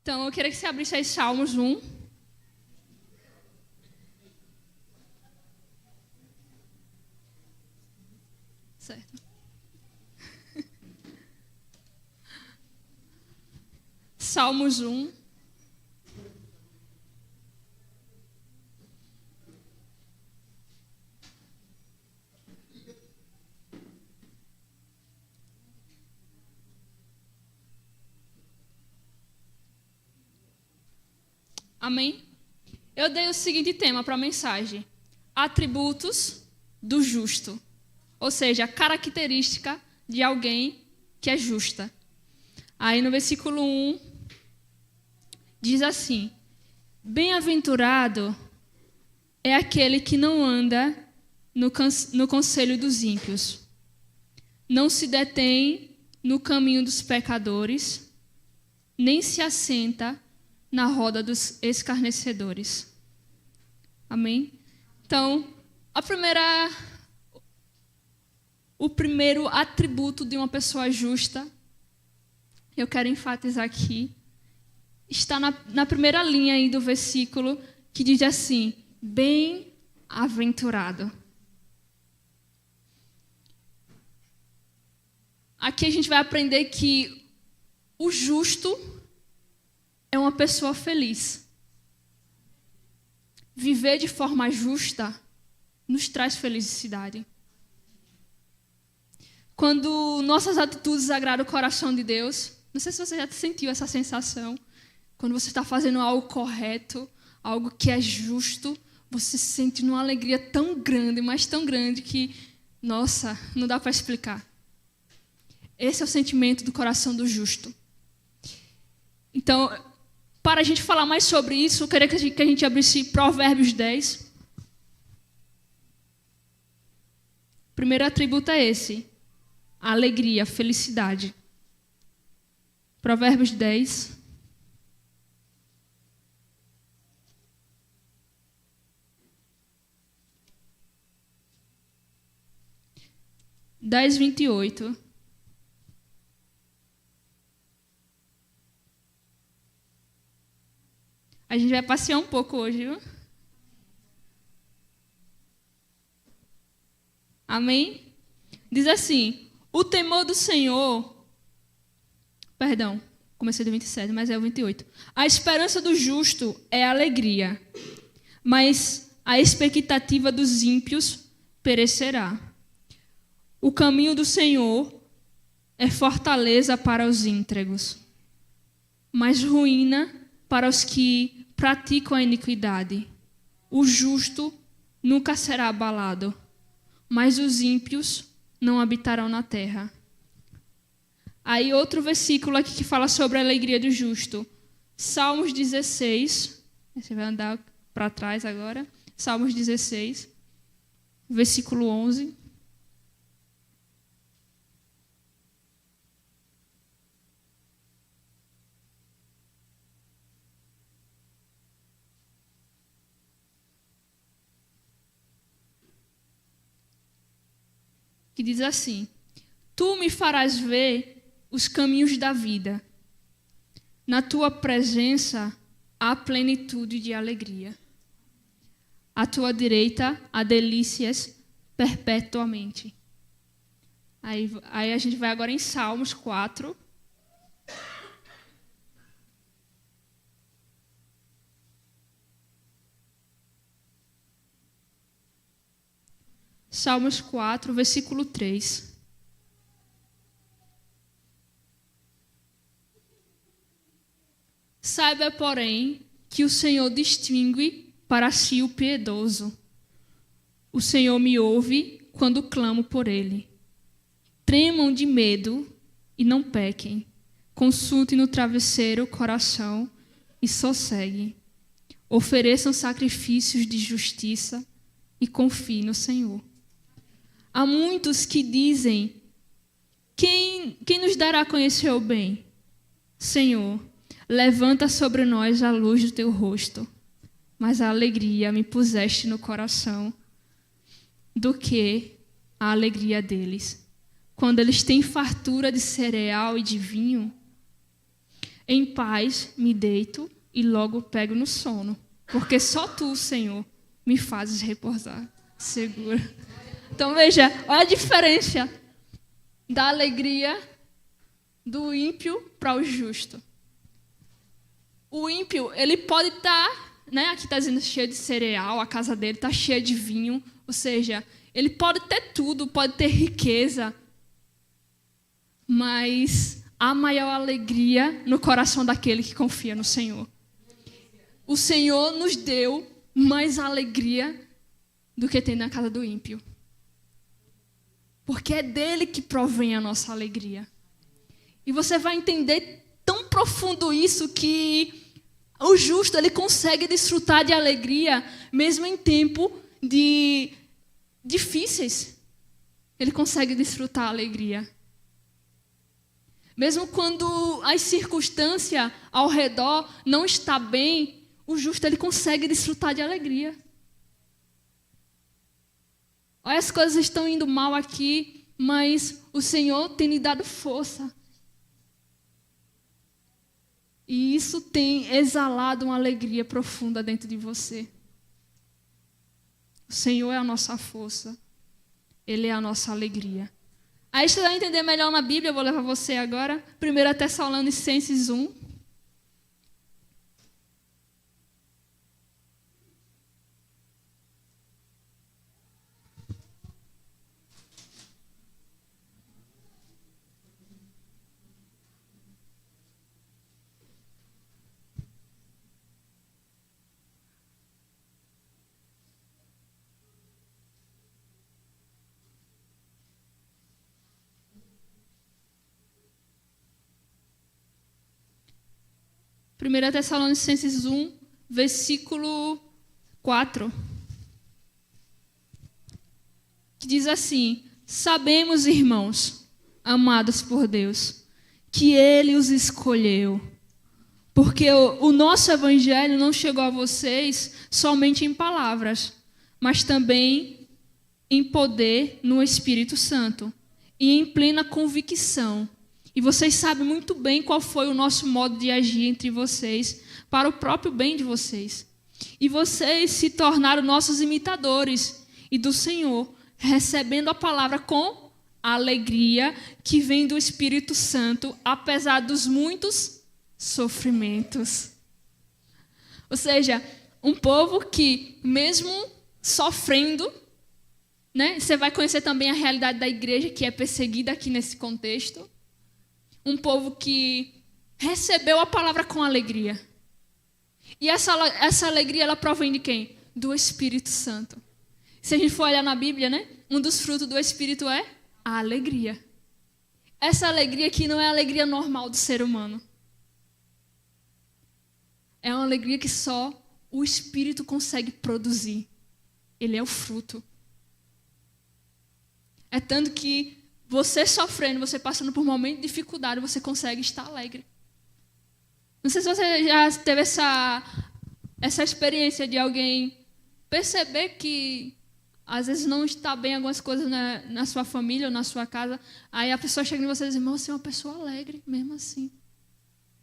Então, eu queria que você abrisse aí Salmos 1. Certo. Salmos 1. Amém? Eu dei o seguinte tema para a mensagem: atributos do justo. Ou seja, a característica de alguém que é justa. Aí no versículo 1, diz assim: bem-aventurado é aquele que não anda no conselho dos ímpios, não se detém no caminho dos pecadores, nem se assenta na roda dos escarnecedores. Amém? Então, o primeiro atributo de uma pessoa justa, eu quero enfatizar aqui, está na primeira linha aí do versículo, que diz assim: bem-aventurado. Aqui a gente vai aprender que o justo é uma pessoa feliz. Viver de forma justa nos traz felicidade. Quando nossas atitudes agradam o coração de Deus, não sei se você já sentiu essa sensação, quando você está fazendo algo correto, algo que é justo, você se sente uma alegria tão grande, mas tão grande que, nossa, não dá para explicar. Esse é o sentimento do coração do justo. Então, para a gente falar mais sobre isso, eu queria que a gente abrisse Provérbios 10. O primeiro atributo é esse: a alegria, a felicidade. Provérbios 10. Dez, 28. A gente vai passear um pouco hoje, viu? Amém? Diz assim: o temor do Senhor... Perdão, comecei do 27, mas é o 28. A esperança do justo é alegria, mas a expectativa dos ímpios perecerá. O caminho do Senhor é fortaleza para os íntegros, mas ruína para os que praticam a iniquidade. O justo nunca será abalado, mas os ímpios não habitarão na terra. Aí outro versículo aqui que fala sobre a alegria do justo. Salmos 16. Você vai andar para trás agora. Salmos 16, versículo 11. Que diz assim: tu me farás ver os caminhos da vida. Na tua presença há plenitude de alegria. À tua direita há delícias perpetuamente. Aí a gente vai agora em Salmos 4. Salmos 4, versículo 3. Saiba, porém, que o Senhor distingue para si o piedoso. O Senhor me ouve quando clamo por ele. Tremam de medo e não pequem. Consultem no travesseiro o coração e sosseguem. Ofereçam sacrifícios de justiça e confiem no Senhor. Há muitos que dizem: quem nos dará a conhecer o bem? Senhor, levanta sobre nós a luz do teu rosto. Mas a alegria me puseste no coração do que a alegria deles. Quando eles têm fartura de cereal e de vinho, Em paz me deito e logo pego no sono, porque só tu, Senhor, me fazes repousar seguro. Então veja, olha a diferença da alegria do ímpio para o justo. O ímpio, ele pode estar, né, aqui está dizendo cheio de cereal, a casa dele está cheia de vinho, ou seja, ele pode ter tudo, pode ter riqueza, mas há maior alegria no coração daquele que confia no Senhor. O Senhor nos deu mais alegria do que tem na casa do ímpio. Porque é dele que provém a nossa alegria. E você vai entender tão profundo isso que o justo ele consegue desfrutar de alegria mesmo em tempo difíceis. Ele consegue desfrutar a alegria. Mesmo quando as circunstâncias ao redor não estão bem, o justo ele consegue desfrutar de alegria. Olha, as coisas estão indo mal aqui, mas o Senhor tem lhe dado força. E isso tem exalado uma alegria profunda dentro de você. O Senhor é a nossa força. Ele é a nossa alegria. Aí você vai entender melhor na Bíblia, eu vou levar você agora. 1 Tessalonicenses 1. Primeira Tessalonicenses 1, versículo 4. Que diz assim: sabemos, irmãos, amados por Deus, que Ele os escolheu, porque o nosso evangelho não chegou a vocês somente em palavras, mas também em poder no Espírito Santo e em plena convicção. E vocês sabem muito bem qual foi o nosso modo de agir entre vocês, para o próprio bem de vocês. E vocês se tornaram nossos imitadores e do Senhor, recebendo a palavra com alegria que vem do Espírito Santo, apesar dos muitos sofrimentos. Ou seja, um povo que, mesmo sofrendo, né, você vai conhecer também a realidade da igreja, que é perseguida aqui nesse contexto. Um povo que recebeu a palavra com alegria. E essa alegria, ela provém de quem? Do Espírito Santo. Se a gente for olhar na Bíblia, né? Um dos frutos do Espírito é a alegria. Essa alegria aqui não é a alegria normal do ser humano. É uma alegria que só o Espírito consegue produzir. Ele é o fruto. É tanto que você sofrendo, você passando por um momento de dificuldade, você consegue estar alegre. Não sei se você já teve essa experiência de alguém perceber que às vezes não está bem algumas coisas na sua família ou na sua casa, aí a pessoa chega em você e diz: irmão, você é uma pessoa alegre, mesmo assim.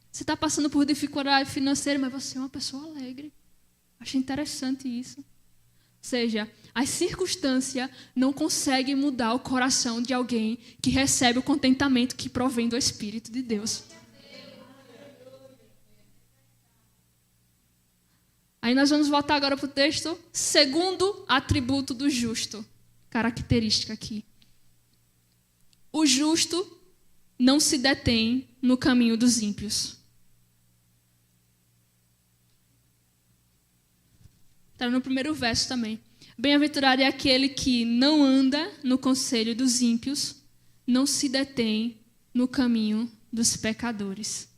Você está passando por dificuldade financeira, mas você é uma pessoa alegre. Acho interessante isso. Ou seja, as circunstâncias não conseguem mudar o coração de alguém que recebe o contentamento que provém do Espírito de Deus. Aí nós vamos voltar agora para o texto, segundo atributo do justo. Característica aqui. O justo não se detém no caminho dos ímpios. Está no primeiro verso também. Bem-aventurado é aquele que não anda no conselho dos ímpios, não se detém no caminho dos pecadores.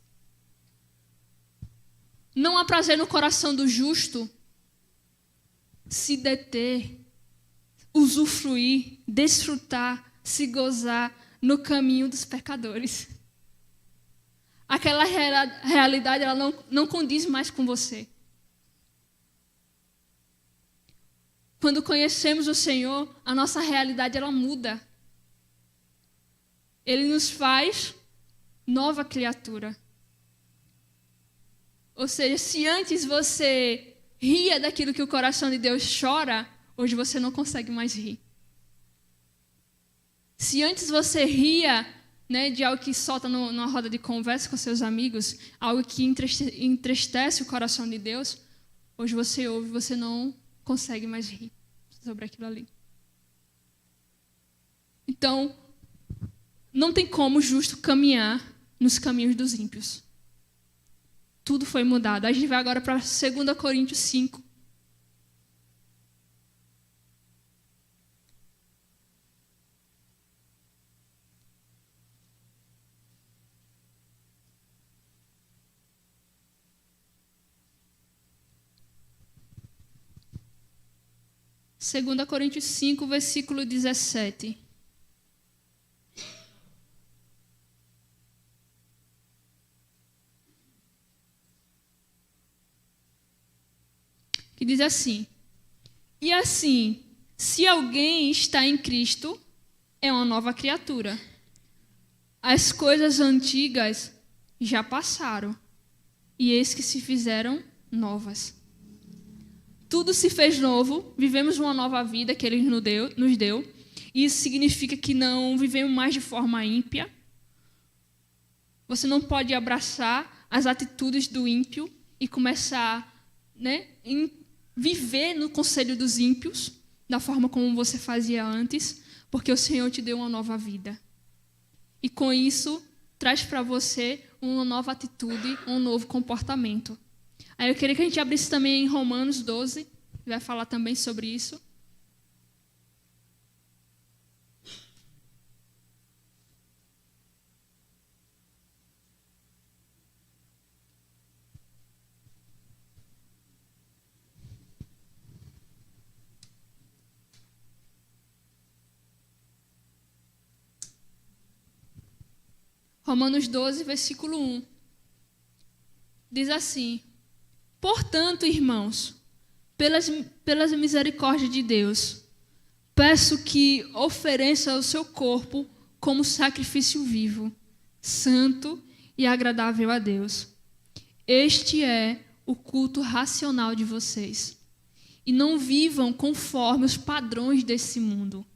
Não há prazer no coração do justo se deter, usufruir, desfrutar, se gozar no caminho dos pecadores. Aquela realidade ela não condiz mais com você. Quando conhecemos o Senhor, a nossa realidade ela muda. Ele nos faz nova criatura. Ou seja, se antes você ria daquilo que o coração de Deus chora, hoje você não consegue mais rir. Se antes você ria, né, de algo que solta numa roda de conversa com seus amigos, algo que entristece o coração de Deus, hoje você ouve e você não consegue mais rir sobre aquilo ali. Então, não tem como o justo caminhar nos caminhos dos ímpios. Tudo foi mudado. A gente vai agora para 2 Coríntios 5. Segunda Coríntios 5, versículo 17. Que diz assim: e assim, se alguém está em Cristo, é uma nova criatura. As coisas antigas já passaram, e eis que se fizeram novas. Tudo se fez novo, vivemos uma nova vida que Ele nos deu. Isso significa que não vivemos mais de forma ímpia. Você não pode abraçar as atitudes do ímpio e começar, né, viver no conselho dos ímpios, da forma como você fazia antes, porque o Senhor te deu uma nova vida. E com isso, traz para você uma nova atitude, um novo comportamento. Aí eu queria que a gente abrisse também em Romanos 12, que vai falar também sobre isso. Romanos 12, versículo 1. Diz assim: portanto, irmãos, pelas misericórdias de Deus, peço que ofereça o seu corpo como sacrifício vivo, santo e agradável a Deus. Este é o culto racional de vocês. E não vivam conforme os padrões desse mundo,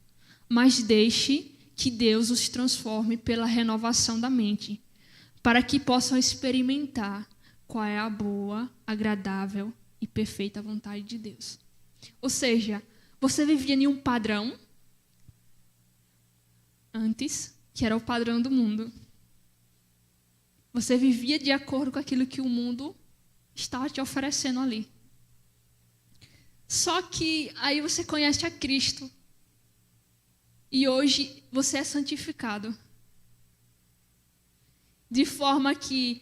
mas deixe que Deus os transforme pela renovação da mente, para que possam experimentar qual é a boa, agradável e perfeita vontade de Deus. Ou seja, você vivia em um padrão antes, que era o padrão do mundo. Você vivia de acordo com aquilo que o mundo estava te oferecendo ali. Só que aí você conhece a Cristo. E hoje você é santificado. De forma que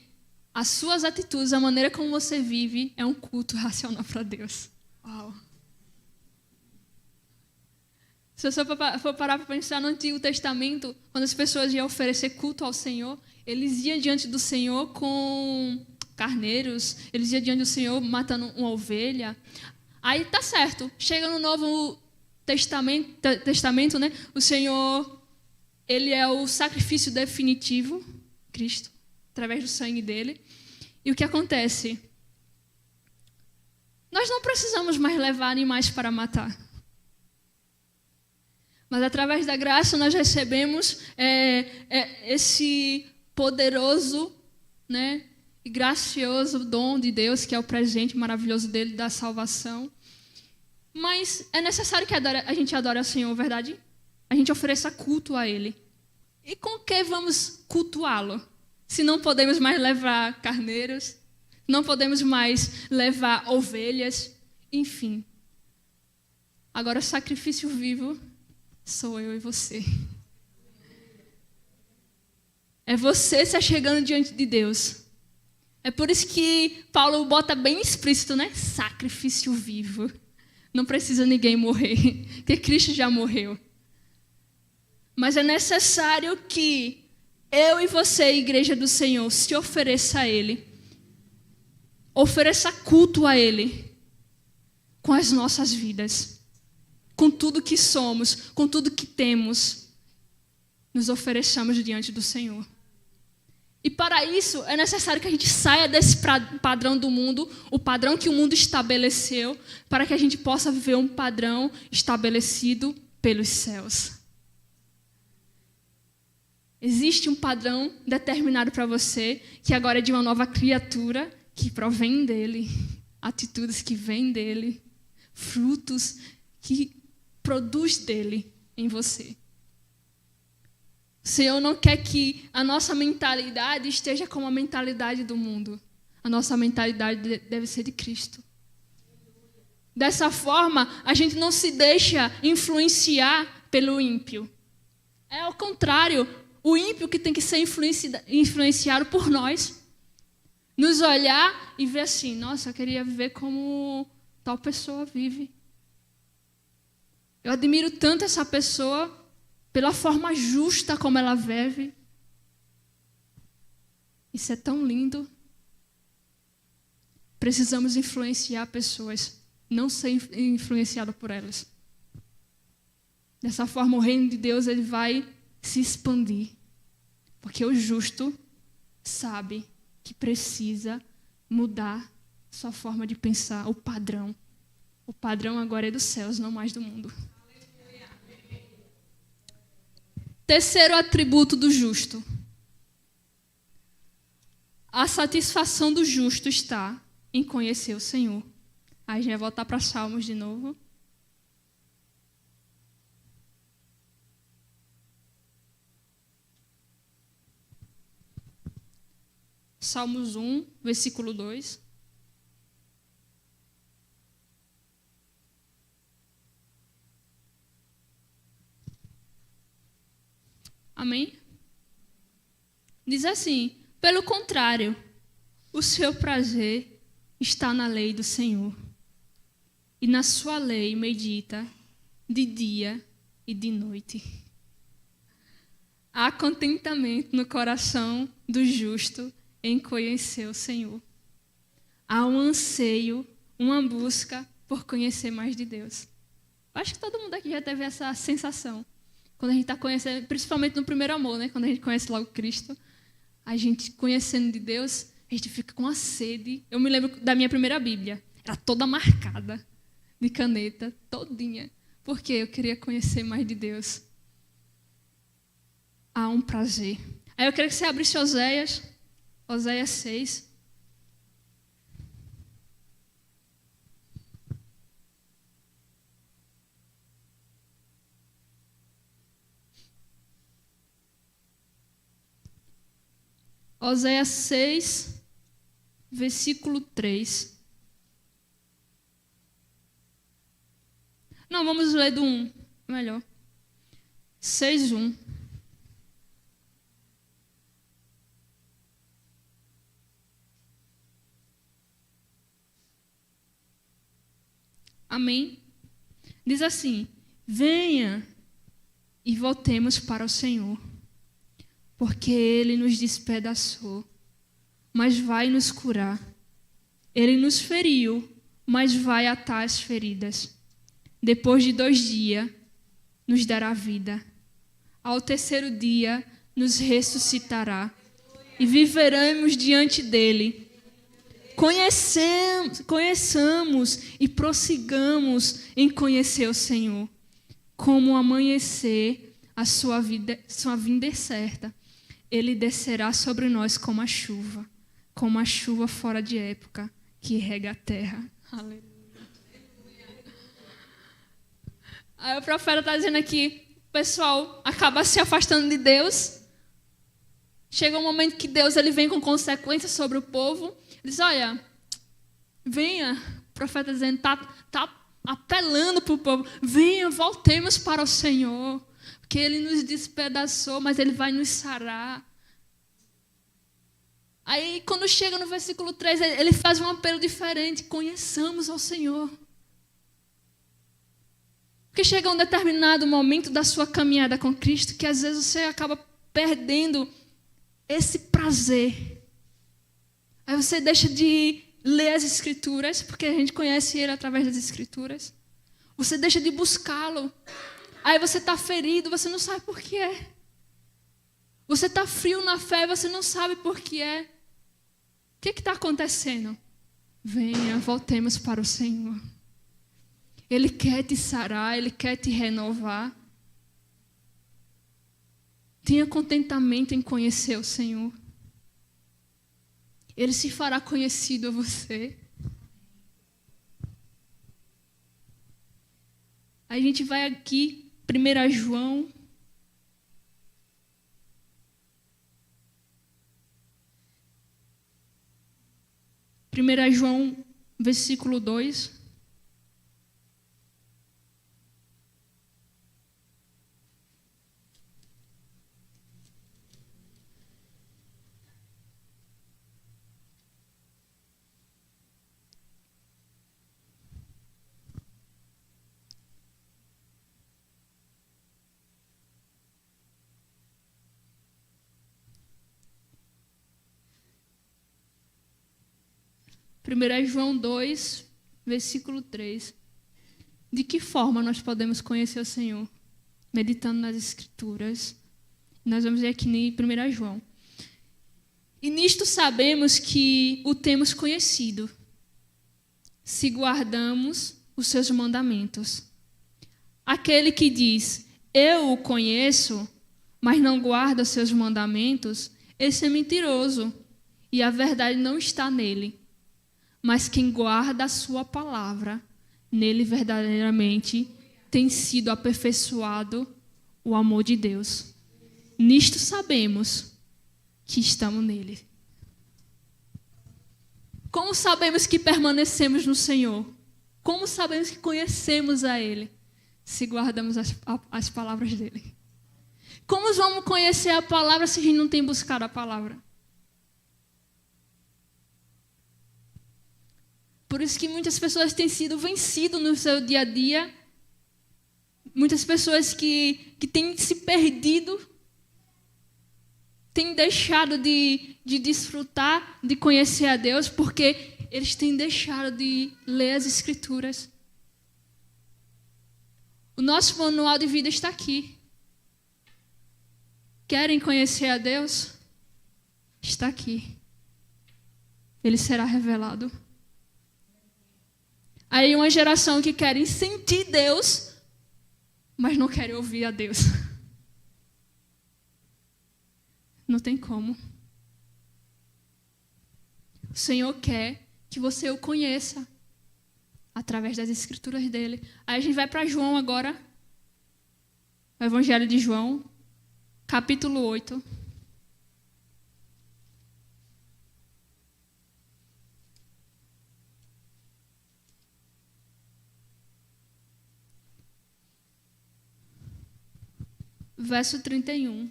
as suas atitudes, a maneira como você vive, é um culto racional para Deus. Uau! Se você for parar para pensar no Antigo Testamento, quando as pessoas iam oferecer culto ao Senhor, eles iam diante do Senhor com carneiros, eles iam diante do Senhor matando uma ovelha. Aí tá certo, chega no Novo Testamento, né? O Senhor, Ele é o sacrifício definitivo, Cristo, através do sangue dele. E o que acontece? Nós não precisamos mais levar animais para matar. Mas através da graça nós recebemos esse poderoso, né, e gracioso dom de Deus, que é o presente maravilhoso dele, da salvação. Mas é necessário que a gente adore ao Senhor, verdade? A gente ofereça culto a Ele. E com que vamos cultuá-lo? Se não podemos mais levar carneiros, não podemos mais levar ovelhas, enfim. Agora, o sacrifício vivo sou eu e você. É você se achegando diante de Deus. É por isso que Paulo bota bem explícito, né? Sacrifício vivo. Não precisa ninguém morrer, porque Cristo já morreu. Mas é necessário que eu e você, Igreja do Senhor, se ofereça a Ele. Ofereça culto a Ele com as nossas vidas. Com tudo que somos, com tudo que temos, nos ofereçamos diante do Senhor. E para isso é necessário que a gente saia desse padrão do mundo, o padrão que o mundo estabeleceu, para que a gente possa viver um padrão estabelecido pelos céus. Existe um padrão determinado para você, que agora é de uma nova criatura, que provém dele, atitudes que vêm dele, frutos que produz dele em você. O Senhor não quer que a nossa mentalidade esteja como a mentalidade do mundo. A nossa mentalidade deve ser de Cristo. Dessa forma, a gente não se deixa influenciar pelo ímpio. É ao contrário, o ímpio que tem que ser influenciado por nós. Nos olhar e ver assim, nossa, eu queria viver como tal pessoa vive. Eu admiro tanto essa pessoa pela forma justa como ela vive. Isso é tão lindo. Precisamos influenciar pessoas, não ser influenciado por elas. Dessa forma, o reino de Deus ele vai se expandir. Porque o justo sabe que precisa mudar sua forma de pensar, o padrão. O padrão agora é dos céus, não mais do mundo. Terceiro atributo do justo. A satisfação do justo está em conhecer o Senhor. Aí a gente vai voltar para Salmos de novo. Salmos 1, versículo 2. Amém? Diz assim: pelo contrário, o seu prazer está na lei do Senhor, e na sua lei medita de dia e de noite. Há contentamento no coração do justo em conhecer o Senhor. Há um anseio, uma busca por conhecer mais de Deus. Acho que todo mundo aqui já teve essa sensação. Quando a gente está conhecendo, principalmente no primeiro amor, né? Quando a gente conhece logo Cristo, a gente conhecendo de Deus, a gente fica com a sede. Eu me lembro da minha primeira Bíblia. Era toda marcada, de caneta, todinha. Porque eu queria conhecer mais de Deus. Há um prazer. Aí eu queria que você abrisse Oséias 6. Oséias 6, versículo 3. Não, vamos ler do 1, melhor. 6, 1. Amém? Diz assim: venha e voltemos para o Senhor. Porque Ele nos despedaçou, mas vai nos curar. Ele nos feriu, mas vai atar as feridas. Depois de 2 dias, nos dará vida. Ao terceiro dia, nos ressuscitará. E viveremos diante dEle. Conheçamos e prossigamos em conhecer o Senhor. Como o amanhecer, a sua vinda é certa. Ele descerá sobre nós como a chuva fora de época, que rega a terra. Aleluia. Aí o profeta está dizendo aqui, o pessoal acaba se afastando de Deus. Chega um momento que Deus ele vem com consequências sobre o povo. Ele diz, olha, venha. O profeta dizendo, tá apelando para o povo. Venha, voltemos para o Senhor. Porque Ele nos despedaçou, mas Ele vai nos sarar. Aí, quando chega no versículo 3, Ele faz um apelo diferente. Conheçamos ao Senhor. Porque chega um determinado momento da sua caminhada com Cristo que às vezes você acaba perdendo esse prazer. Aí você deixa de ler as Escrituras, porque a gente conhece Ele através das Escrituras. Você deixa de buscá-lo. Aí você está ferido, você não sabe por que é. Você está frio na fé e você não sabe por que é. O que está acontecendo? Venha, voltemos para o Senhor. Ele quer te sarar, Ele quer te renovar. Tenha contentamento em conhecer o Senhor. Ele se fará conhecido a você. Aí a gente vai aqui, 1 João. Primeira João, versículo 2. Primeira João 2, versículo 3. De que forma nós podemos conhecer o Senhor? Meditando nas Escrituras. Nós vamos ver aqui em 1 João. E nisto sabemos que o temos conhecido, se guardamos os seus mandamentos. Aquele que diz, eu o conheço, mas não guarda os seus mandamentos, esse é mentiroso, e a verdade não está nele. Mas quem guarda a sua palavra, nele verdadeiramente tem sido aperfeiçoado o amor de Deus. Nisto sabemos que estamos nele. Como sabemos que permanecemos no Senhor? Como sabemos que conhecemos a Ele? Se guardamos as palavras dele. Como vamos conhecer a palavra se a gente não tem buscado a palavra? Por isso que muitas pessoas têm sido vencidas no seu dia a dia. Muitas pessoas que têm se perdido, têm deixado de desfrutar, de conhecer a Deus, porque eles têm deixado de ler as Escrituras. O nosso manual de vida está aqui. Querem conhecer a Deus? Está aqui. Ele será revelado. Aí uma geração que querem sentir Deus, mas não querem ouvir a Deus. Não tem como. O Senhor quer que você o conheça através das Escrituras dele. Aí a gente vai para João agora. O Evangelho de João, capítulo 8. Verso 31.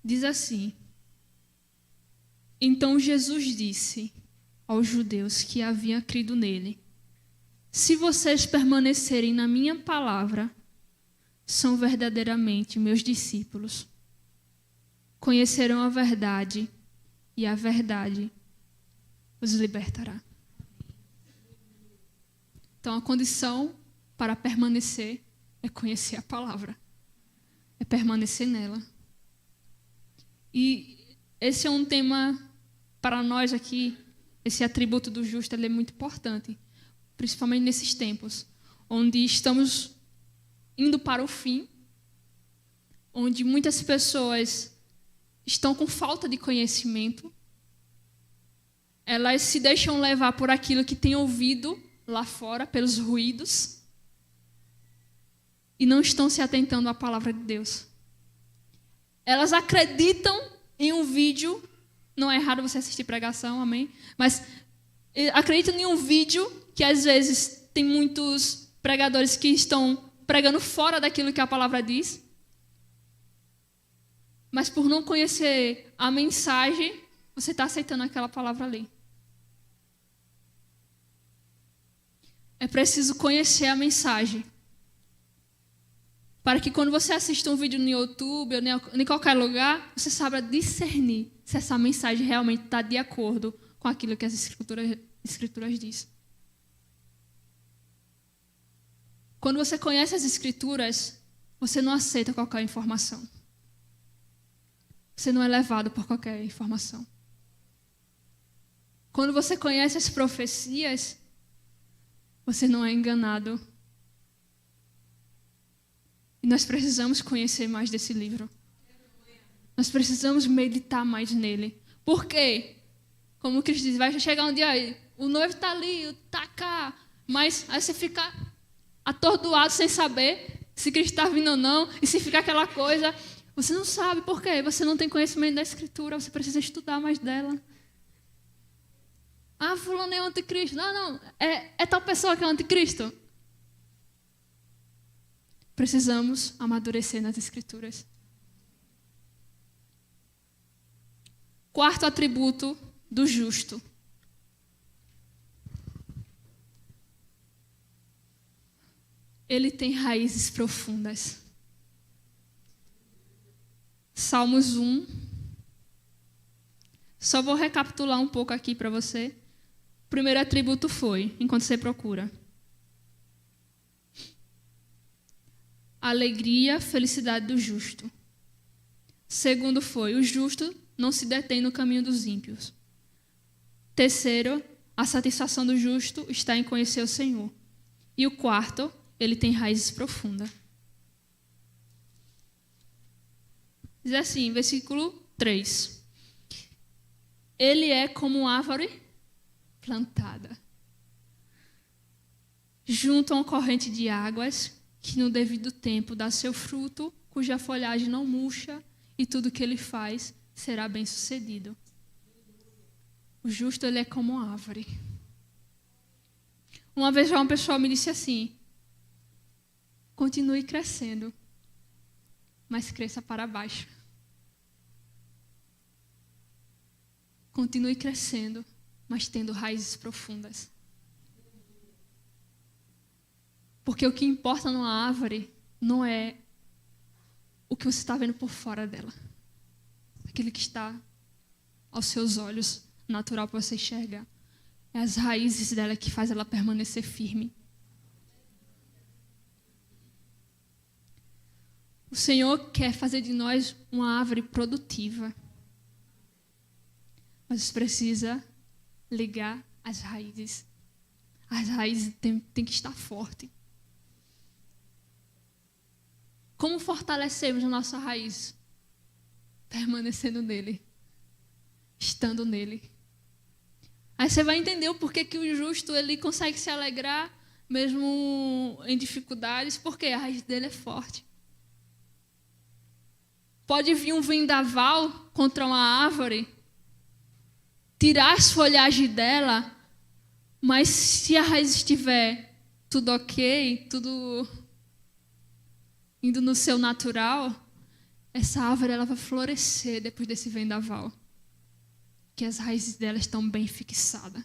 Diz assim: Então Jesus disse aos judeus que haviam crido nele: Se vocês permanecerem na minha palavra, são verdadeiramente meus discípulos. Conhecerão a verdade, e a verdade os libertará. Então, a condição para permanecer é conhecer a palavra, é permanecer nela. E esse é um tema para nós aqui, esse atributo do justo, ele é muito importante, principalmente nesses tempos, onde estamos indo para o fim, onde muitas pessoas estão com falta de conhecimento, elas se deixam levar por aquilo que têm ouvido lá fora, pelos ruídos, e não estão se atentando à palavra de Deus. Elas acreditam em um vídeo, não é errado você assistir pregação, amém? Mas acreditam em um vídeo que às vezes tem muitos pregadores que estão pregando fora daquilo que a palavra diz, mas por não conhecer a mensagem, você está aceitando aquela palavra ali. É preciso conhecer a mensagem, para que quando você assista um vídeo no YouTube ou em qualquer lugar, você saiba discernir se essa mensagem realmente está de acordo com aquilo que as escrituras diz. Quando você conhece as Escrituras, você não aceita qualquer informação. Você não é levado por qualquer informação. Quando você conhece as profecias, você não é enganado. E nós precisamos conhecer mais desse livro. Nós precisamos meditar mais nele. Por quê? Como o Cristo diz, vai chegar um dia aí, o noivo está ali, está cá, mas aí você fica atordoado sem saber se Cristo está vindo ou não, e se fica aquela coisa, você não sabe por quê, você não tem conhecimento da Escritura, você precisa estudar mais dela. Ah, fulano é o anticristo. Não, é tal pessoa que é o anticristo. Precisamos amadurecer nas Escrituras. Quarto atributo do justo. Ele tem raízes profundas. Salmos 1. Só vou recapitular um pouco aqui para você. O primeiro atributo foi, enquanto você procura, alegria, felicidade do justo. Segundo foi, o justo não se detém no caminho dos ímpios. Terceiro, a satisfação do justo está em conhecer o Senhor. E o quarto, ele tem raízes profundas. Diz assim, versículo 3. Ele é como árvore plantada junto a uma corrente de águas, que no devido tempo dá seu fruto, cuja folhagem não murcha, e tudo que ele faz será bem-sucedido. O justo, ele é como uma árvore. Uma vez uma pessoa me disse assim: continue crescendo, mas cresça para baixo. Continue crescendo, mas tendo raízes profundas. Porque o que importa numa árvore não é o que você está vendo por fora dela. Aquilo que está aos seus olhos, natural para você enxergar. É as raízes dela que faz ela permanecer firme. O Senhor quer fazer de nós uma árvore produtiva. Mas precisa ligar as raízes. As raízes têm que estar fortes. Como fortalecemos a nossa raiz? Permanecendo nele. Estando nele. Aí você vai entender o porquê que o justo ele consegue se alegrar mesmo em dificuldades, porque a raiz dele é forte. Pode vir um vendaval contra uma árvore, tirar as folhagens dela, mas se a raiz estiver tudo ok, tudo indo no seu natural, essa árvore ela vai florescer depois desse vendaval. Que as raízes dela estão bem fixadas.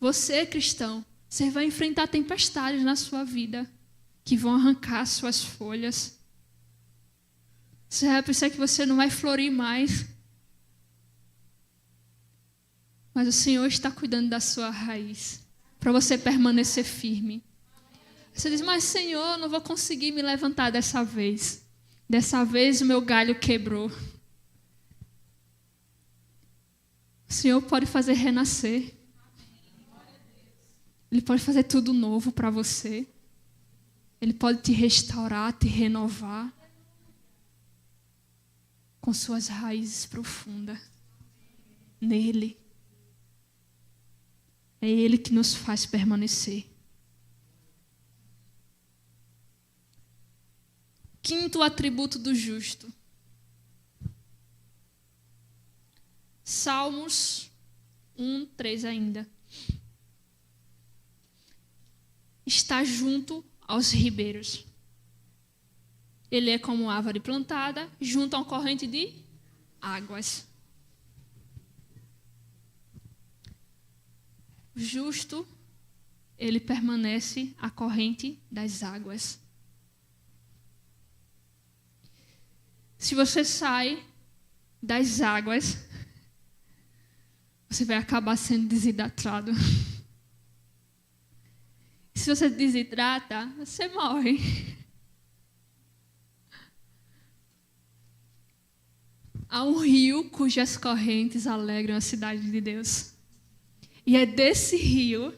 Você, cristão, você vai enfrentar tempestades na sua vida que vão arrancar suas folhas. Você vai pensar que você não vai florir mais. Mas o Senhor está cuidando da sua raiz para você permanecer firme. Você diz, mas Senhor, eu não vou conseguir me levantar dessa vez. Dessa vez o meu galho quebrou. O Senhor pode fazer renascer. Ele pode fazer tudo novo para você. Ele pode te restaurar, te renovar. Com suas raízes profundas. Nele. É Ele que nos faz permanecer. Quinto atributo do justo. Salmos 1, 3 ainda. Está junto aos ribeiros. Ele é como árvore plantada junto a uma corrente de águas. O justo, ele permanece à corrente das águas. Se você sai das águas, você vai acabar sendo desidratado. Se você desidrata, você morre. Há um rio cujas correntes alegram a cidade de Deus. E é desse rio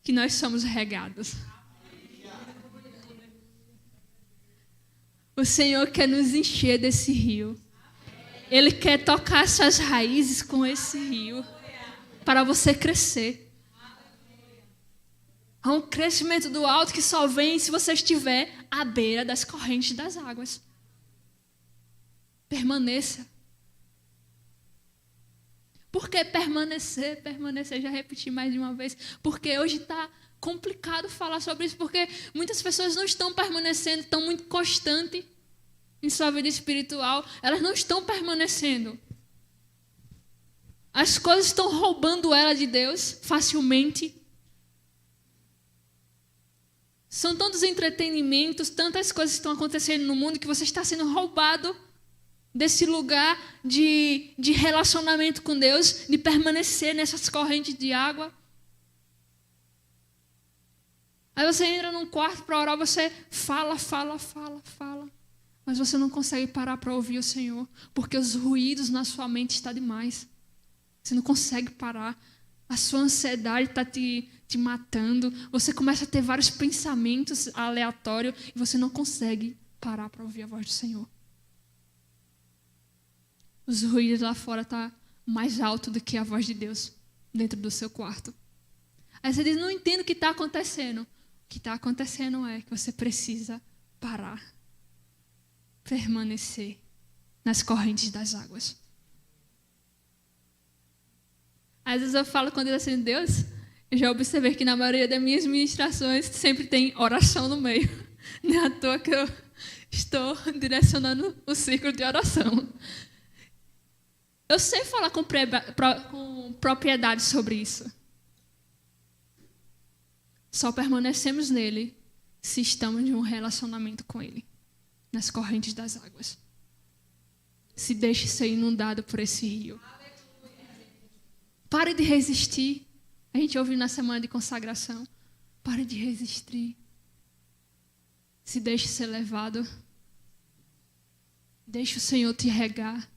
que nós somos regados. O Senhor quer nos encher desse rio. Ele quer tocar suas raízes com esse rio para você crescer. Há um crescimento do alto que só vem se você estiver à beira das correntes das águas. Permaneça. Por que permanecer? Permanecer, já repeti mais de uma vez. Porque hoje está complicado falar sobre isso, porque muitas pessoas não estão permanecendo, estão muito constantes em sua vida espiritual. Elas não estão permanecendo. As coisas estão roubando ela de Deus facilmente. São tantos entretenimentos, tantas coisas que estão acontecendo no mundo que você está sendo roubado desse lugar de relacionamento com Deus, de permanecer nessas correntes de água. Aí você entra num quarto para orar, você fala, mas você não consegue parar para ouvir o Senhor, porque os ruídos na sua mente estão demais. Você não consegue parar. A sua ansiedade está te matando. Você começa a ter vários pensamentos aleatórios e você não consegue parar para ouvir a voz do Senhor. Os ruídos lá fora estão mais altos do que a voz de Deus dentro do seu quarto. Aí você diz, não entendo o que está acontecendo. O que está acontecendo é que você precisa parar. Permanecer nas correntes das águas. Às vezes eu falo com Deus assim, Deus, eu já observei que na maioria das minhas ministrações sempre tem oração no meio. Não é à toa que eu estou direcionando o ciclo de oração. Eu sei falar com propriedade sobre isso. Só permanecemos nele se estamos em um relacionamento com ele, nas correntes das águas. Se deixe ser inundado por esse rio. Pare de resistir. A gente ouve na semana de consagração. Pare de resistir. Se deixe ser levado. Deixe o Senhor te regar.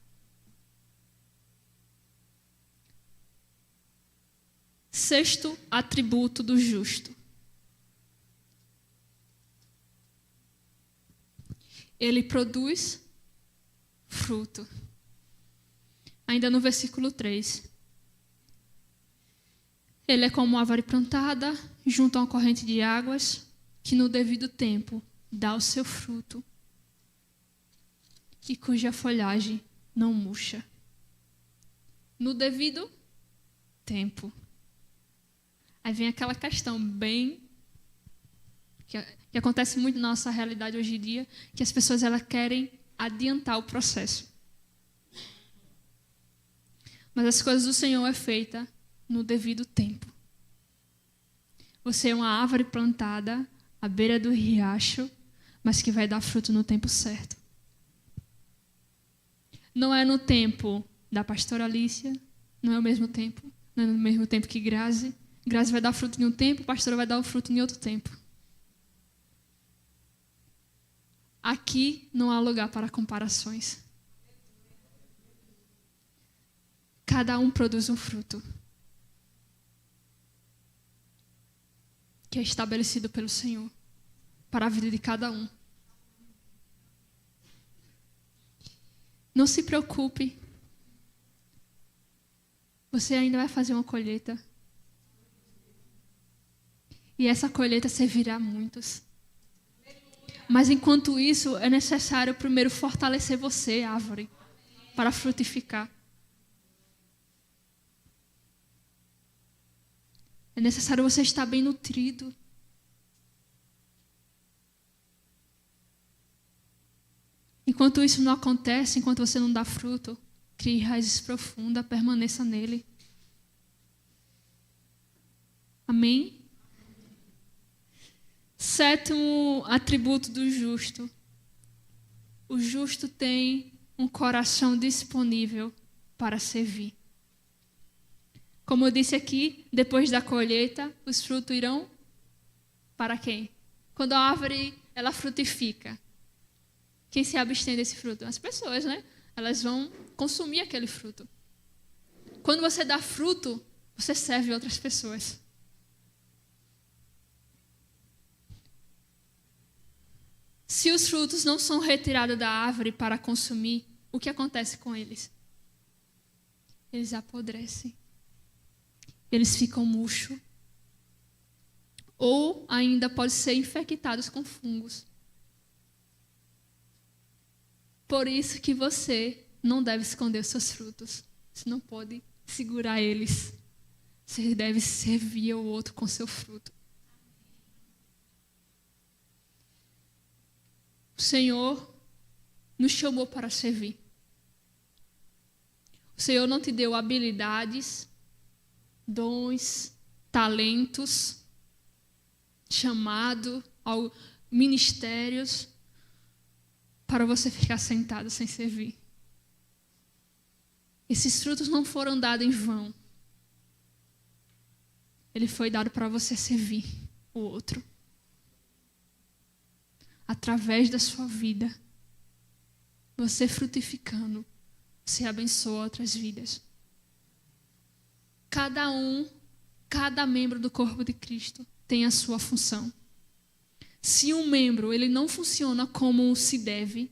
Sexto atributo do justo. Ele produz fruto. Ainda no versículo 3. Ele é como uma árvore plantada junto a uma corrente de águas, que no devido tempo dá o seu fruto e cuja folhagem não murcha. No devido tempo. Aí vem aquela questão bem que acontece muito na nossa realidade hoje em dia, que as pessoas elas querem adiantar o processo. Mas as coisas do Senhor é feita no devido tempo. Você é uma árvore plantada à beira do riacho, mas que vai dar fruto no tempo certo. Não é no tempo da pastora Alicia, não é o mesmo tempo, não é no mesmo tempo que Grazi. Grazi vai dar fruto em um tempo, a pastora vai dar o fruto em outro tempo. Aqui não há lugar para comparações. Cada um produz um fruto que é estabelecido pelo Senhor para a vida de cada um. Não se preocupe. Você ainda vai fazer uma colheita. E essa colheita servirá a muitos. Mas enquanto isso, é necessário primeiro fortalecer você, árvore, para frutificar. É necessário você estar bem nutrido. Enquanto isso não acontece, enquanto você não dá fruto, crie raízes profundas, permaneça nele. Amém? Sétimo atributo do justo. O justo tem um coração disponível para servir. Como eu disse aqui, depois da colheita, os frutos irão para quem? Quando a árvore ela frutifica, quem se abstém desse fruto? As pessoas, né? Elas vão consumir aquele fruto. Quando você dá fruto, você serve outras pessoas. Se os frutos não são retirados da árvore para consumir, o que acontece com eles? Eles apodrecem. Eles ficam murchos. Ou ainda podem ser infectados com fungos. Por isso que você não deve esconder os seus frutos. Você não pode segurar eles. Você deve servir ao outro com seu fruto. O Senhor nos chamou para servir. O Senhor não te deu habilidades, dons, talentos, chamado, ministérios, para você ficar sentado sem servir. Esses frutos não foram dados em vão. Ele foi dado para você servir o outro. Através da sua vida, você frutificando, você abençoa outras vidas. Cada membro do corpo de Cristo tem a sua função. Se um membro ele não funciona como se deve,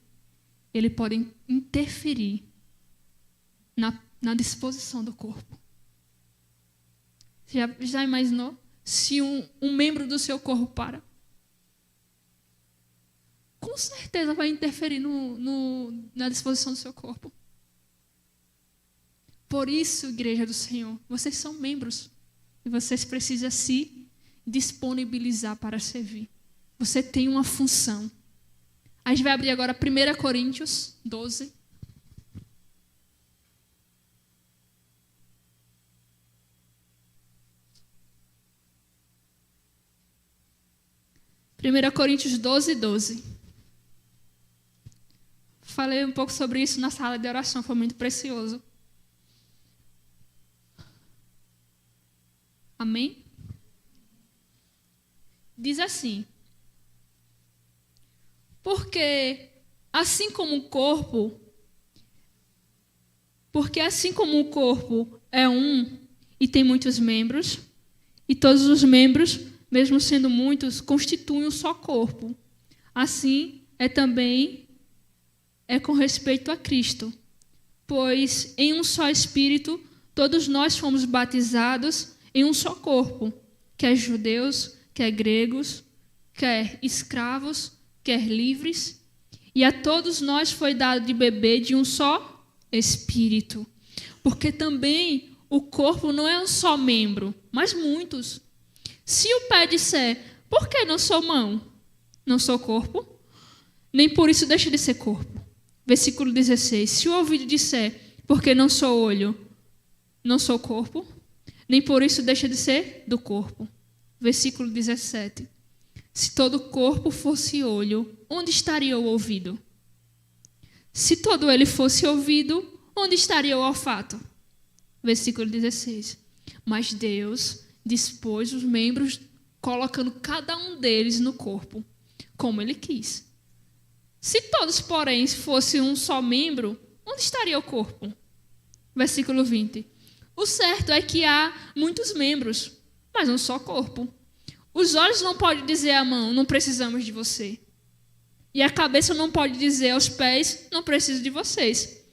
ele pode interferir na disposição do corpo. Já imaginou? Se um membro do seu corpo para? Com certeza vai interferir na disposição do seu corpo. Por isso, igreja do Senhor, vocês são membros. E vocês precisam se disponibilizar para servir. Você tem uma função. A gente vai abrir agora 1 Coríntios 12. Primeira Coríntios 12, 12. Falei um pouco sobre isso na sala de oração, foi muito precioso. Amém? Diz assim: porque assim como o corpo é um e tem muitos membros, e todos os membros, mesmo sendo muitos, constituem um só corpo. Assim também com respeito a Cristo. Pois em um só Espírito todos nós fomos batizados em um só corpo, quer judeus, quer gregos, quer escravos, quer livres, e a todos nós foi dado de beber de um só Espírito. Porque também o corpo não é um só membro, mas muitos. Se o pé disser, por que não sou mão? Não sou corpo? Nem por isso deixa de ser corpo. Versículo 16. Se o ouvido disser, porque não sou olho, não sou corpo? Nem por isso deixa de ser do corpo. Versículo 17. Se todo o corpo fosse olho, onde estaria o ouvido? Se todo ele fosse ouvido, onde estaria o olfato? Versículo 16. Mas Deus dispôs os membros, colocando cada um deles no corpo, como ele quis. Se todos, porém, fossem um só membro, onde estaria o corpo? Versículo 20. O certo é que há muitos membros, mas um só corpo. Os olhos não podem dizer à mão, não precisamos de você. E a cabeça não pode dizer aos pés, não preciso de vocês.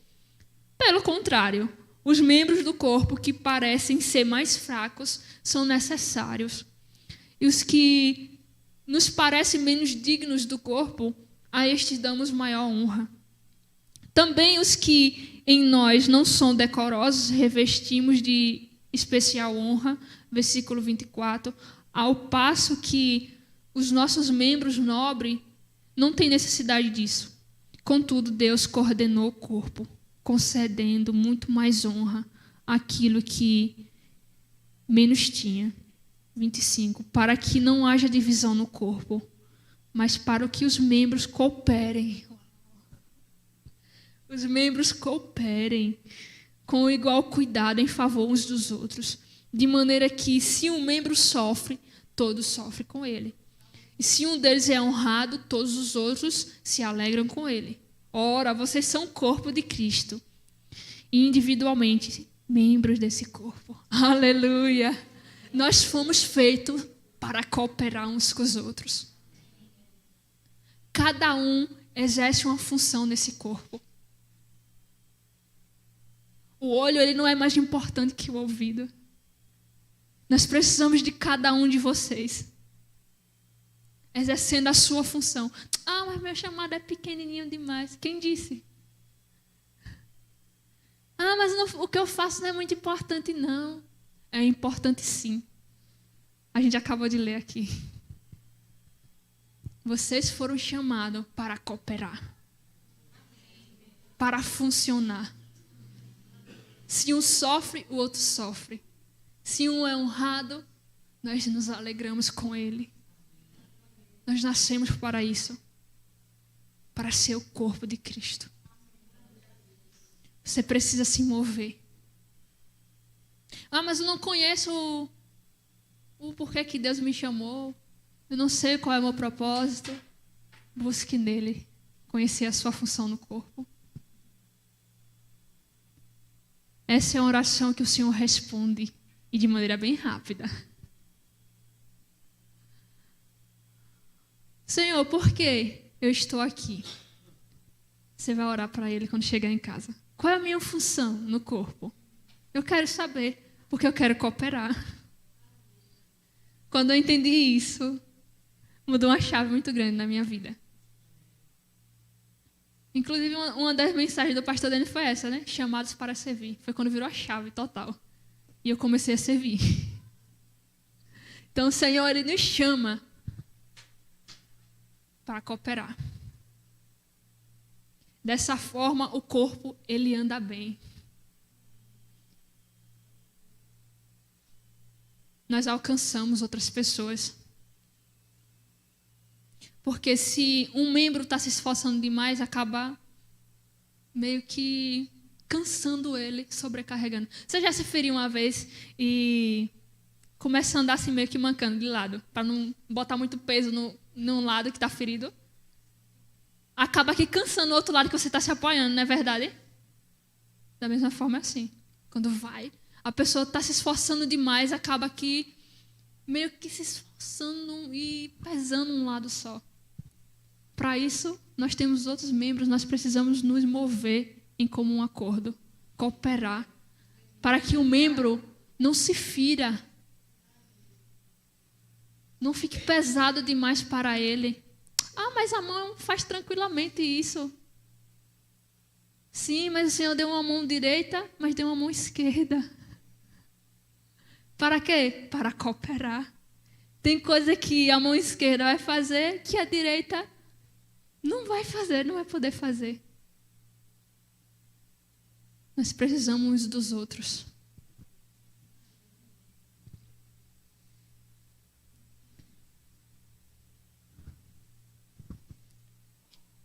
Pelo contrário, os membros do corpo que parecem ser mais fracos são necessários. E os que nos parecem menos dignos do corpo, a estes damos maior honra. Também os que em nós não são decorosos, revestimos de especial honra. Versículo 24. Ao passo que os nossos membros nobres não têm necessidade disso. Contudo, Deus coordenou o corpo, concedendo muito mais honra àquilo que menos tinha. 25. Para que não haja divisão no corpo, mas para que os membros cooperem. Os membros cooperem com igual cuidado em favor uns dos outros. de maneira que, se um membro sofre, todos sofrem com ele. E se um deles é honrado, todos os outros se alegram com ele. Ora, vocês são o corpo de Cristo, e individualmente membros desse corpo. Aleluia! Nós fomos feitos para cooperar uns com os outros. Cada um exerce uma função nesse corpo. O olho, ele não é mais importante que o ouvido. Nós precisamos de cada um de vocês exercendo a sua função. Ah, mas meu chamado é pequenininho demais. Quem disse? Ah, mas o que eu faço não é muito importante, não. É importante, sim. A gente acabou de ler aqui. Vocês foram chamados para cooperar, para funcionar. Se um sofre, o outro sofre. Se um é honrado, nós nos alegramos com ele. Nós nascemos para isso, para ser o corpo de Cristo. Você precisa se mover. Ah, mas eu não conheço o porquê que Deus me chamou. Eu não sei qual é o meu propósito. Busque nele conhecer a sua função no corpo. Essa é uma oração que o Senhor responde, e de maneira bem rápida. Senhor, por que eu estou aqui? Você vai orar para ele quando chegar em casa. Qual é a minha função no corpo? Eu quero saber, porque eu quero cooperar. Quando eu entendi isso, mudou uma chave muito grande na minha vida. Inclusive, uma das mensagens do pastor Dani foi essa, né? Chamados para servir. Foi quando virou a chave total. E eu comecei a servir. Então, o Senhor, ele nos chama para cooperar. Dessa forma, o corpo, ele anda bem. Nós alcançamos outras pessoas. Porque se um membro está se esforçando demais, acaba meio que cansando ele, sobrecarregando. Você já se feriu uma vez e começa a andar assim meio que mancando de lado, para não botar muito peso num lado que está ferido? Acaba aqui cansando o outro lado que você está se apoiando, não é verdade? Da mesma forma é assim. Quando vai, a pessoa está se esforçando demais, acaba aqui meio que se esforçando e pesando um lado só. Para isso, nós temos outros membros, nós precisamos nos mover em comum acordo, cooperar, para que o membro não se fira, não fique pesado demais para ele. Ah, mas a mão faz tranquilamente isso. Sim, mas o Senhor deu uma mão direita, mas deu uma mão esquerda. Para quê? Para cooperar. Tem coisa que a mão esquerda vai fazer que a direita não vai fazer, não vai poder fazer. Nós precisamos uns dos outros.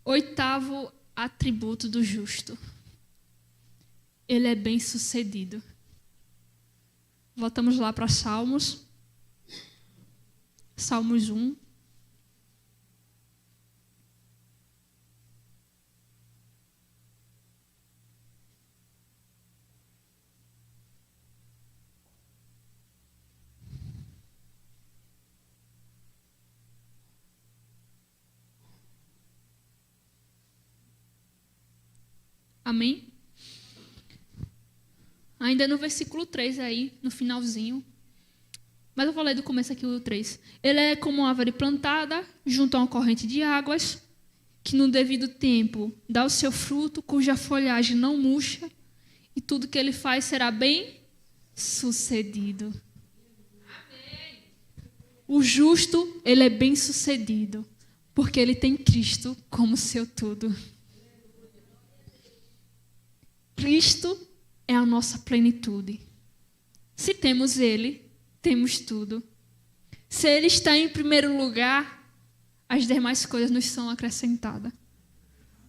Oitavo atributo do justo. Ele é bem-sucedido. Voltamos lá para Salmos. Salmos 1. Amém? Ainda no versículo 3 aí, no finalzinho. Mas eu vou ler do começo aqui o 3. Ele é como uma árvore plantada junto a uma corrente de águas, que no devido tempo dá o seu fruto, cuja folhagem não murcha, e tudo que ele faz será bem sucedido. O justo, ele é bem sucedido, porque ele tem Cristo como seu tudo. Cristo é a nossa plenitude. Se temos ele, temos tudo. Se ele está em primeiro lugar, as demais coisas nos são acrescentadas.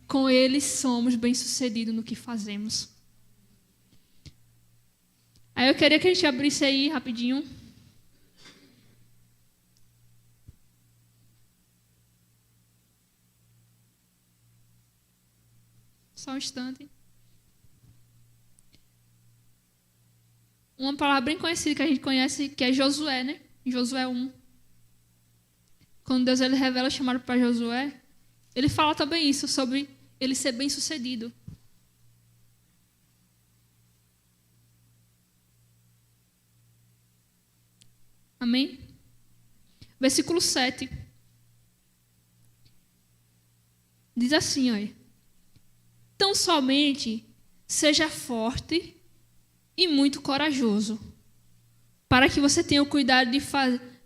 Com ele somos bem-sucedidos no que fazemos. Aí eu queria que a gente abrisse aí rapidinho. Só um instante. Uma palavra bem conhecida que a gente conhece, que é Josué, né? Em Josué 1. Quando Deus ele revela o chamado para Josué, ele fala também isso, sobre ele ser bem-sucedido. Amém? Versículo 7. Diz assim, olha. Tão somente seja forte e muito corajoso, para que você tenha o cuidado de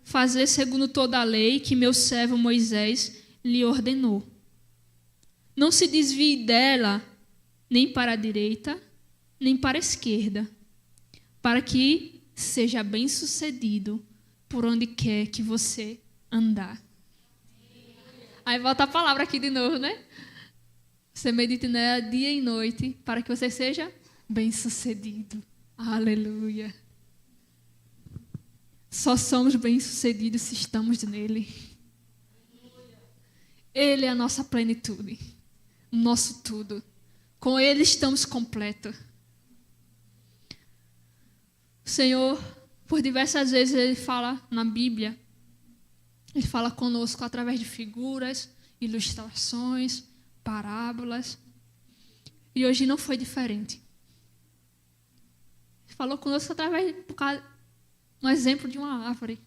fazer segundo toda a lei que meu servo Moisés lhe ordenou. Não se desvie dela nem para a direita, nem para a esquerda, para que seja bem-sucedido por onde quer que você andar. Aí volta a palavra aqui de novo, né? Você medite nela dia e noite, para que você seja bem-sucedido. Aleluia. Só somos bem-sucedidos se estamos nele. Ele é a nossa plenitude, o nosso tudo. Com ele estamos completos. O Senhor, por diversas vezes, ele fala na Bíblia. Ele fala conosco através de figuras, ilustrações, parábolas. E hoje não foi diferente. Ele falou conosco através de um exemplo de uma árvore.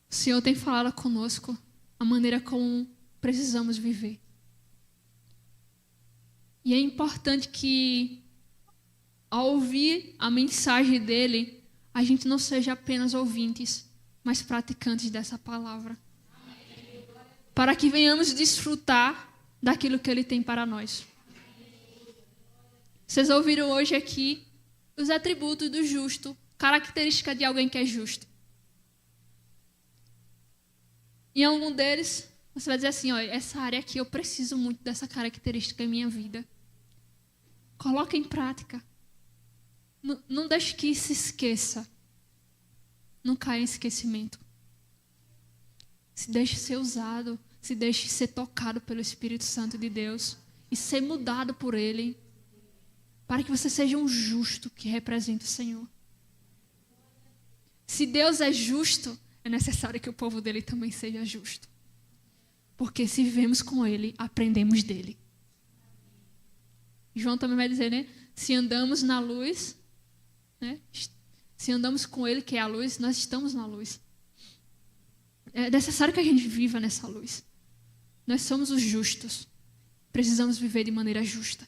O Senhor tem falado conosco a maneira como precisamos viver. E é importante que, ao ouvir a mensagem dele, a gente não seja apenas ouvintes, mas praticantes dessa palavra. Para que venhamos desfrutar daquilo que ele tem para nós. Vocês ouviram hoje aqui os atributos do justo, característica de alguém que é justo. Em algum deles, você vai dizer assim, olha, essa área aqui eu preciso muito dessa característica em minha vida. Coloque em prática. Não deixe que se esqueça. Não caia em esquecimento. Se deixe ser usado, se deixe ser tocado pelo Espírito Santo de Deus e ser mudado por Ele, para que você seja um justo que represente o Senhor. Se Deus é justo, é necessário que o povo dele também seja justo. Porque se vivemos com Ele, aprendemos dele. João também vai dizer, né? Se andamos na luz, né? Se andamos com Ele, que é a luz, nós estamos na luz. É necessário que a gente viva nessa luz. Nós somos os justos. Precisamos viver de maneira justa.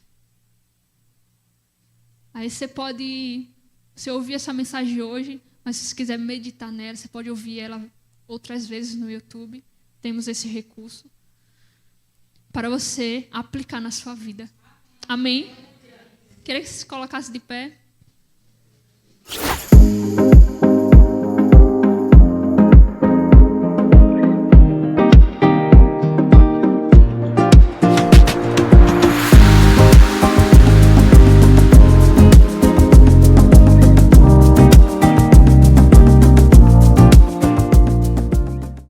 Aí você ouvir essa mensagem hoje, mas se você quiser meditar nela, você pode ouvir ela outras vezes no YouTube. Temos esse recurso para você aplicar na sua vida. Amém? Queria que você se colocasse de pé.